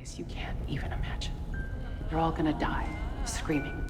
ways you can't even imagine. You're all gonna die, screaming.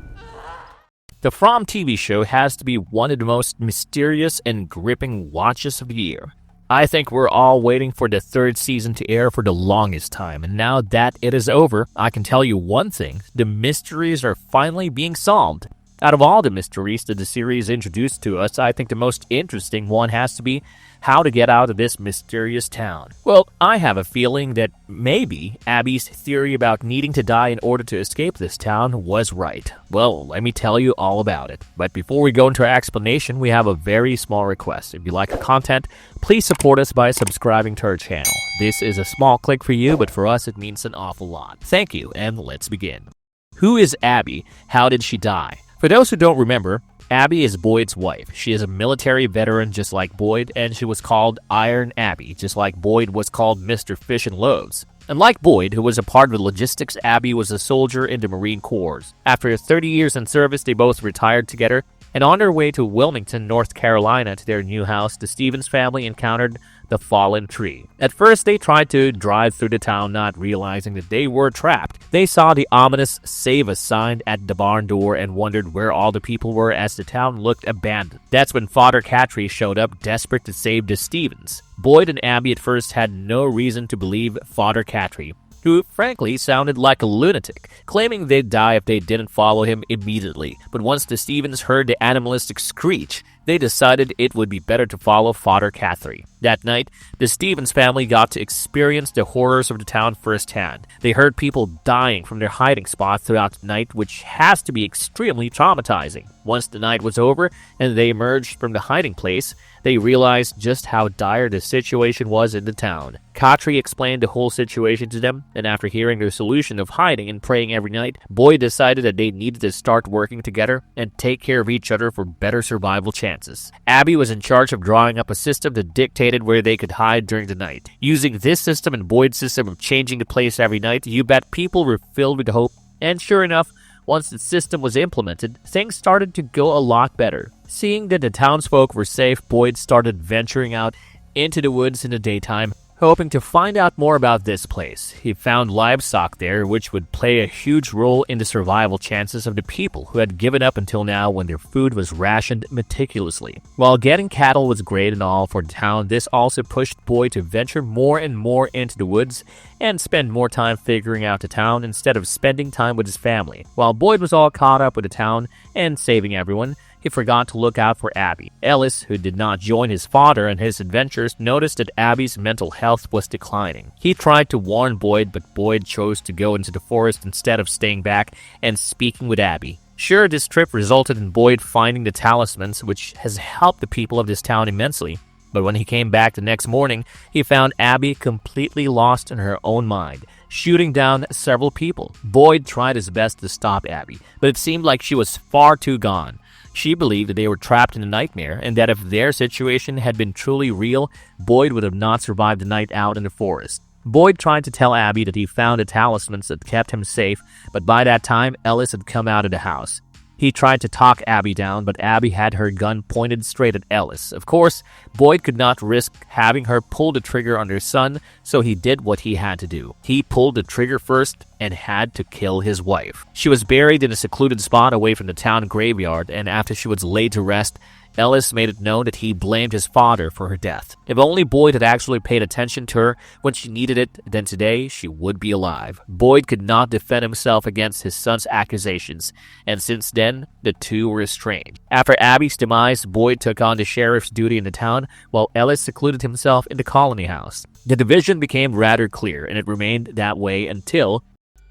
The From TV show has to be one of the most mysterious and gripping watches of the year. I think we're all waiting for the third season to air for the longest time, and now that it is over, I can tell you one thing: the mysteries are finally being solved. Out of all the mysteries that the series introduced to us, I think the most interesting one has to be how to get out of this mysterious town. Well, I have a feeling that maybe Abby's theory about needing to die in order to escape this town was right. Well, let me tell you all about it. But before we go into our explanation, we have a very small request. If you like the content, please support us by subscribing to our channel. This is a small click for you, but for us it means an awful lot. Thank you, and let's begin. Who is Abby? How did she die? For those who don't remember, Abby is Boyd's wife. She is a military veteran just like Boyd, and she was called Iron Abby, just like Boyd was called Mr. Fish and Loaves. Unlike Boyd, who was a part of the logistics, Abby was a soldier in the Marine Corps. After 30 years in service, they both retired together, and on their way to Wilmington, North Carolina to their new house, the Stevens family encountered the fallen tree. At first, they tried to drive through the town, not realizing that they were trapped. They saw the ominous "Save Us" sign at the barn door and wondered where all the people were as the town looked abandoned. That's when Father Cattry showed up, desperate to save the Stevens. Boyd and Abby at first had no reason to believe Father Cattry, who frankly sounded like a lunatic, claiming they'd die if they didn't follow him immediately. But once the Stevens heard the animalistic screech, they decided it would be better to follow Father Cattry. That night, the Stevens family got to experience the horrors of the town firsthand. They heard people dying from their hiding spots throughout the night, which has to be extremely traumatizing. Once the night was over and they emerged from the hiding place, they realized just how dire the situation was in the town. Cattry explained the whole situation to them, and after hearing their solution of hiding and praying every night, Boyd decided that they needed to start working together and take care of each other for better survival chances. Abby was in charge of drawing up a system that dictated where they could hide during the night. Using this system and Boyd's system of changing the place every night, you bet people were filled with hope, and sure enough, once the system was implemented, things started to go a lot better. Seeing that the townsfolk were safe, Boyd started venturing out into the woods in the daytime, hoping to find out more about this place. He found livestock there, which would play a huge role in the survival chances of the people who had given up until now when their food was rationed meticulously. While getting cattle was great and all for the town, this also pushed Boyd to venture more and more into the woods and spend more time figuring out the town instead of spending time with his family. While Boyd was all caught up with the town and saving everyone, he forgot to look out for Abby. Ellis, who did not join his father in his adventures, noticed that Abby's mental health was declining. He tried to warn Boyd, but Boyd chose to go into the forest instead of staying back and speaking with Abby. Sure, this trip resulted in Boyd finding the talismans, which has helped the people of this town immensely. But when he came back the next morning, he found Abby completely lost in her own mind, shooting down several people. Boyd tried his best to stop Abby, but it seemed like she was far too gone. She believed that they were trapped in a nightmare, and that if their situation had been truly real, Boyd would have not survived the night out in the forest. Boyd tried to tell Abby that he found the talismans that kept him safe, but by that time, Ellis had come out of the house. He tried to talk Abby down, but Abby had her gun pointed straight at Ellis. Of course, Boyd could not risk having her pull the trigger on their son, so he did what he had to do. He pulled the trigger first and had to kill his wife. She was buried in a secluded spot away from the town graveyard, and after she was laid to rest, Ellis made it known that he blamed his father for her death. If only Boyd had actually paid attention to her when she needed it, then today she would be alive. Boyd could not defend himself against his son's accusations, and since then, the two were estranged. After Abby's demise, Boyd took on the sheriff's duty in the town, while Ellis secluded himself in the colony house. The division became rather clear, and it remained that way until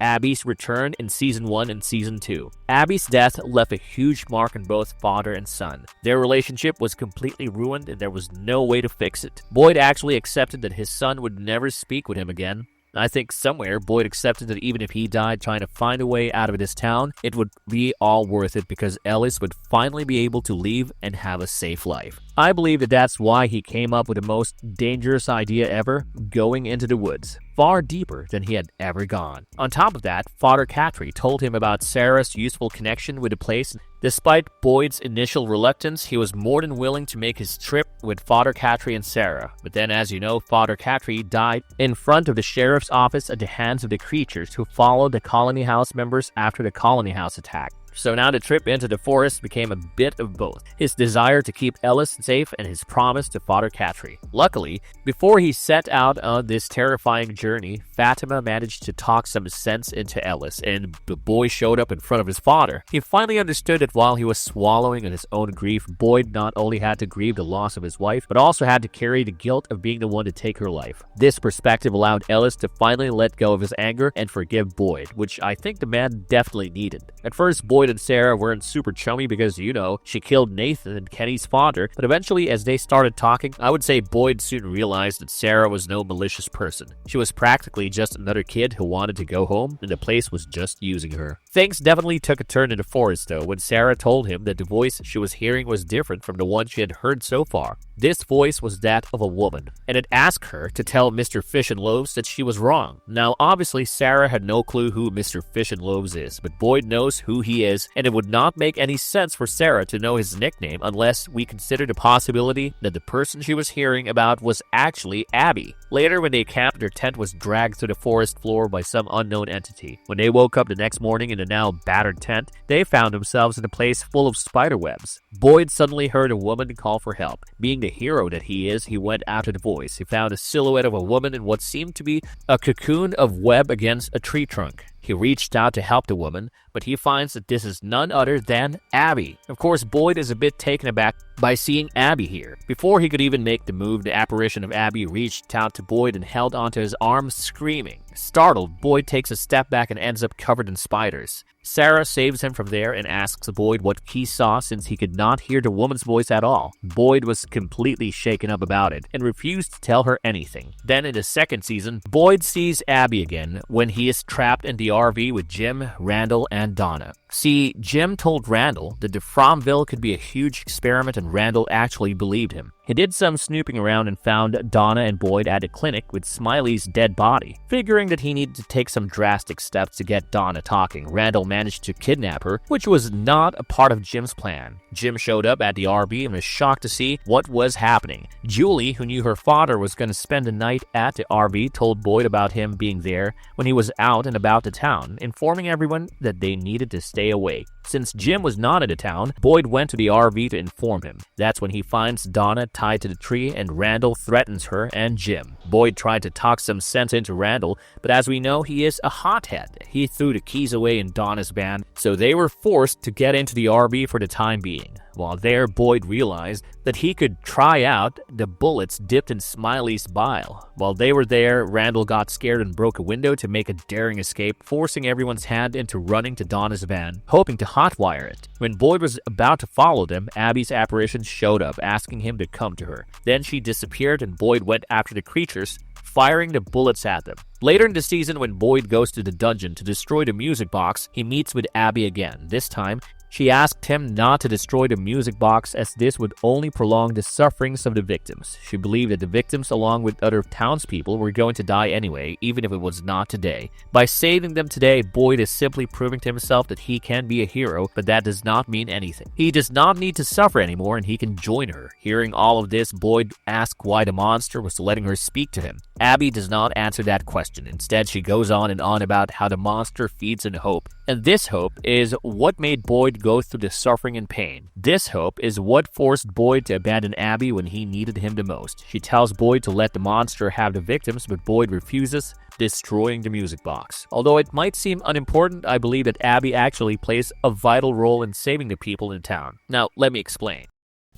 Abby's return in Season 1 and Season 2. Abby's death left a huge mark on both father and son. Their relationship was completely ruined and there was no way to fix it. Boyd actually accepted that his son would never speak with him again. I think somewhere Boyd accepted that even if he died trying to find a way out of this town, it would be all worth it because Ellis would finally be able to leave and have a safe life. I believe that that's why he came up with the most dangerous idea ever, going into the woods. far deeper than he had ever gone. On top of that, Father Cattry told him about Sarah's useful connection with the place. Despite Boyd's initial reluctance, he was more than willing to make his trip with Father Cattry and Sarah. But then, as you know, Father Cattry died in front of the sheriff's office at the hands of the creatures who followed the Colony House members after the Colony House attack. So now the trip into the forest became a bit of both, his desire to keep Ellis safe and his promise to Father Cattry. Luckily, before he set out on this terrifying journey, Fatima managed to talk some sense into Ellis, and the boy showed up in front of his father. He finally understood that while he was swallowing in his own grief, Boyd not only had to grieve the loss of his wife, but also had to carry the guilt of being the one to take her life. This perspective allowed Ellis to finally let go of his anger and forgive Boyd, which I think the man definitely needed. At first, Boyd and Sarah weren't super chummy because, you know, she killed Nathan and Kenny's father, but eventually as they started talking, I would say Boyd soon realized that Sarah was no malicious person. She was practically just another kid who wanted to go home, and the place was just using her. Things definitely took a turn in the forest though when Sarah told him that the voice she was hearing was different from the one she had heard so far. This voice was that of a woman, and it asked her to tell Mr. Fish and Loaves that she was wrong. Now, obviously, Sarah had no clue who Mr. Fish and Loaves is, but Boyd knows who he is, and it would not make any sense for Sarah to know his nickname unless we consider the possibility that the person she was hearing about was actually Abby. Later, when they camped, their tent was dragged through the forest floor by some unknown entity. When they woke up the next morning in the now battered tent, they found themselves in a place full of spider webs. Boyd suddenly heard a woman call for help. Being the hero that he is, he went after the voice. He found a silhouette of a woman in what seemed to be a cocoon of web against a tree trunk. He reached out to help the woman, but he finds that this is none other than Abby. Of course, Boyd is a bit taken aback by seeing Abby here. Before he could even make the move, the apparition of Abby reached out to Boyd and held onto his arm, screaming. Startled, Boyd takes a step back and ends up covered in spiders. Sarah saves him from there and asks Boyd what he saw since he could not hear the woman's voice at all. Boyd was completely shaken up about it and refused to tell her anything. Then in the second season, Boyd sees Abby again when he is trapped in the RV with Jim, Randall, and Donna. See, Jim told Randall that the Fromville could be a huge experiment and Randall actually believed him. He did some snooping around and found Donna and Boyd at a clinic with Smiley's dead body. Figuring that he needed to take some drastic steps to get Donna talking, Randall managed to kidnap her, which was not a part of Jim's plan. Jim showed up at the RV and was shocked to see what was happening. Julie, who knew her father was going to spend the night at the RV, told Boyd about him being there when he was out and about the town, informing everyone that they needed to stay away. Since Jim was not in the town, Boyd went to the RV to inform him. That's when he finds Donna tied to the tree and Randall threatens her and Jim. Boyd tried to talk some sense into Randall, but as we know, he is a hothead. He threw the keys away in Donna's van, so they were forced to get into the RV for the time being. While there, Boyd realized that he could try out the bullets dipped in Smiley's bile. While they were there, Randall got scared and broke a window to make a daring escape, forcing everyone's hand into running to Donna's van, hoping to hotwire it. When Boyd was about to follow them, Abby's apparition showed up, asking him to come to her. Then she disappeared and Boyd went after the creatures, firing the bullets at them. Later in the season, when Boyd goes to the dungeon to destroy the music box, he meets with Abby again. This time, she asked him not to destroy the music box as this would only prolong the sufferings of the victims. She believed that the victims, along with other townspeople, were going to die anyway, even if it was not today. By saving them today, Boyd is simply proving to himself that he can be a hero, but that does not mean anything. He does not need to suffer anymore and he can join her. Hearing all of this, Boyd asked why the monster was letting her speak to him. Abby does not answer that question. Instead, she goes on and on about how the monster feeds in hope. And this hope is what made Boyd go through the suffering and pain. This hope is what forced Boyd to abandon Abby when he needed him the most. She tells Boyd to let the monster have the victims, but Boyd refuses, destroying the music box. Although it might seem unimportant, I believe that Abby actually plays a vital role in saving the people in town. Now, let me explain.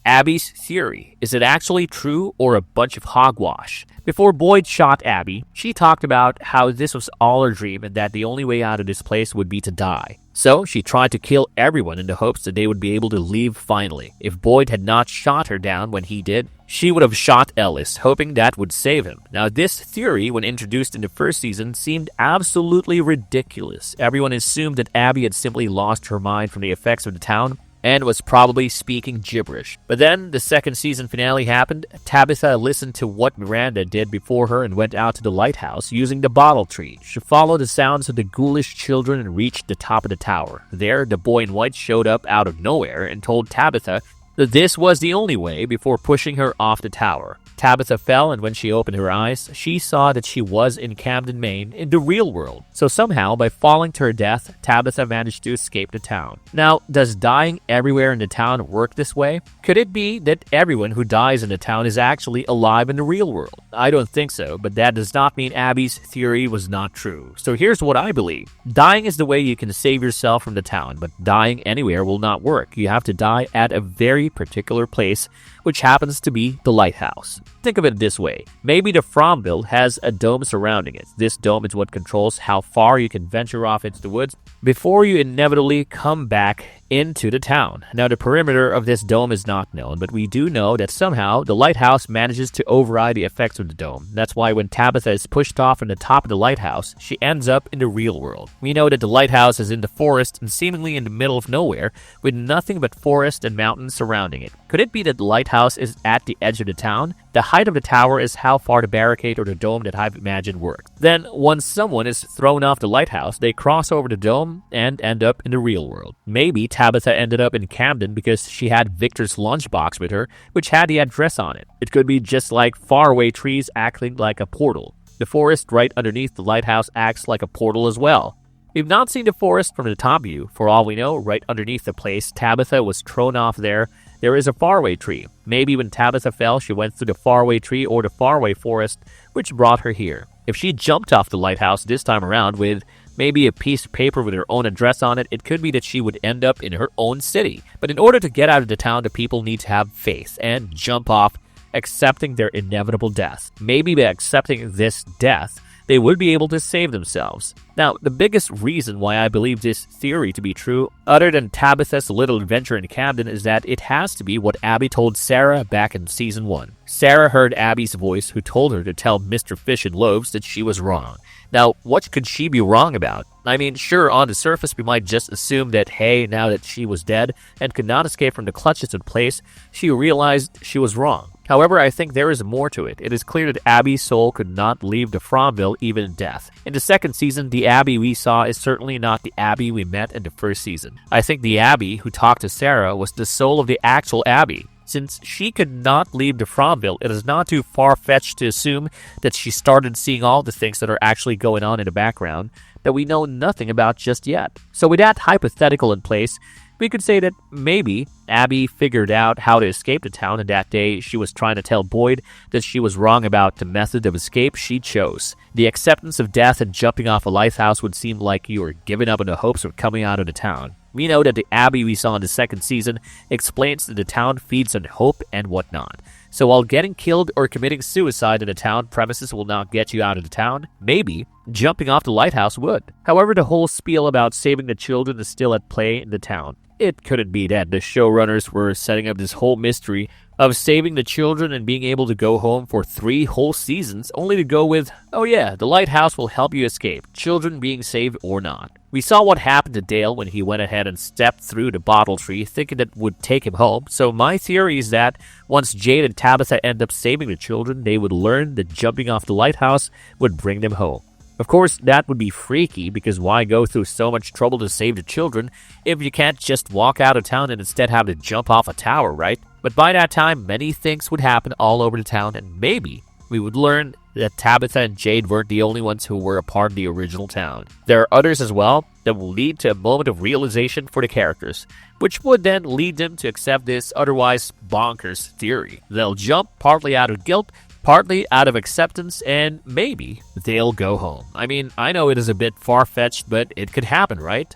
Abby's theory. Is it actually true or a bunch of hogwash? Before Boyd shot Abby, she talked about how this was all a dream and that the only way out of this place would be to die. So she tried to kill everyone in the hopes that they would be able to leave finally. If Boyd had not shot her down when he did, she would have shot Ellis, hoping that would save him. Now, this theory, when introduced in the first season, seemed absolutely ridiculous. Everyone assumed that Abby had simply lost her mind from the effects of the town, and was probably speaking gibberish. But then the second season finale happened. Tabitha listened to what Miranda did before her and went out to the lighthouse using the bottle tree. She followed the sounds of the ghoulish children and reached the top of the tower. There, the boy in white showed up out of nowhere and told Tabitha that this was the only way before pushing her off the tower. Tabitha fell, and when she opened her eyes, she saw that she was in Camden, Maine, in the real world. So somehow, by falling to her death, Tabitha managed to escape the town. Now, does dying everywhere in the town work this way? Could it be that everyone who dies in the town is actually alive in the real world? I don't think so, but that does not mean Abby's theory was not true. So here's what I believe. Dying is the way you can save yourself from the town, but dying anywhere will not work. You have to die at a very particular place, which happens to be the lighthouse. Think of it this way. Maybe the Fromville has a dome surrounding it. This dome is what controls how far you can venture off into the woods before you inevitably come back into the town. Now, the perimeter of this dome is not known, but we do know that somehow the lighthouse manages to override the effects of the dome. That's why when Tabitha is pushed off from the top of the lighthouse, she ends up in the real world. We know that the lighthouse is in the forest and seemingly in the middle of nowhere, with nothing but forest and mountains surrounding it. Could it be that the lighthouse is at the edge of the town? The height of the tower is how far the barricade or the dome that I've imagined works. Then, once someone is thrown off the lighthouse, they cross over the dome and end up in the real world. Maybe Tabitha ended up in Camden because she had Victor's lunchbox with her, which had the address on it. It could be just like faraway trees acting like a portal. The forest right underneath the lighthouse acts like a portal as well. We've not seen the forest from the top view. For all we know, right underneath the place Tabitha was thrown off there is a faraway tree. Maybe when Tabitha fell, she went through the faraway tree or the faraway forest, which brought her here. If she jumped off the lighthouse this time around with maybe a piece of paper with her own address on it, it could be that she would end up in her own city. But in order to get out of the town, the people need to have faith and jump off, accepting their inevitable death. Maybe by accepting this death, they would be able to save themselves. Now, the biggest reason why I believe this theory to be true, other than Tabitha's little adventure in Camden, is that it has to be what Abby told Sarah back in season 1. Sarah heard Abby's voice, who told her to tell Mr. Fish and Loaves that she was wrong. Now, what could she be wrong about? I mean, sure, on the surface, we might just assume that, hey, now that she was dead and could not escape from the clutches of place, she realized she was wrong. However, I think there is more to it. It is clear that Abby's soul could not leave the Fromville even in death. In the second season, the Abby we saw is certainly not the Abby we met in the first season. I think the Abby who talked to Sarah was the soul of the actual Abby. Since she could not leave the Fromville, it is not too far-fetched to assume that she started seeing all the things that are actually going on in the background that we know nothing about just yet. So with that hypothetical in place, we could say that maybe Abby figured out how to escape the town, and that day she was trying to tell Boyd that she was wrong about the method of escape she chose. The acceptance of death and jumping off a lighthouse would seem like you were giving up on the hopes of coming out of the town. We know that the Abby we saw in the second season explains that the town feeds on hope and whatnot. So while getting killed or committing suicide in a town premises will not get you out of the town, maybe jumping off the lighthouse would. However, the whole spiel about saving the children is still at play in the town. It couldn't be that the showrunners were setting up this whole mystery of saving the children and being able to go home for 3 whole seasons, only to go with, oh yeah, the lighthouse will help you escape, children being saved or not. We saw what happened to Dale when he went ahead and stepped through the bottle tree, thinking it would take him home. So my theory is that once Jade and Tabitha end up saving the children, they would learn that jumping off the lighthouse would bring them home. Of course, that would be freaky, because why go through so much trouble to save the children if you can't just walk out of town and instead have to jump off a tower, right? But by that time, many things would happen all over the town, and maybe we would learn that Tabitha and Jade weren't the only ones who were a part of the original town. There are others as well that will lead to a moment of realization for the characters, which would then lead them to accept this otherwise bonkers theory. They'll jump partly out of guilt, partly out of acceptance, and maybe they'll go home. I mean, I know it is a bit far-fetched, but it could happen, right?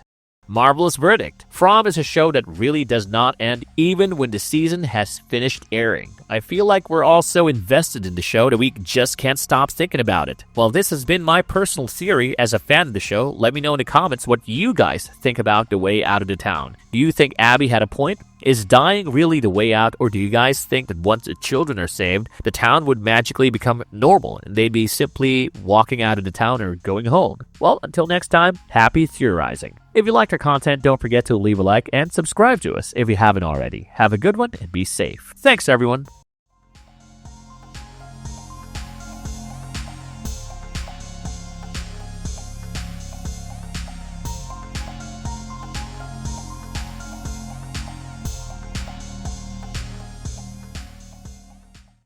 Marvelous verdict. From is a show that really does not end even when the season has finished airing. I feel like we're all so invested in the show that we just can't stop thinking about it. Well, this has been my personal theory as a fan of the show. Let me know in the comments what you guys think about The Way Out of the Town. Do you think Abby had a point? Is dying really the way out, or do you guys think that once the children are saved, the town would magically become normal and they'd be simply walking out of the town or going home? Well, until next time, happy theorizing. If you liked our content, don't forget to leave a like and subscribe to us if you haven't already. Have a good one and be safe. Thanks, everyone.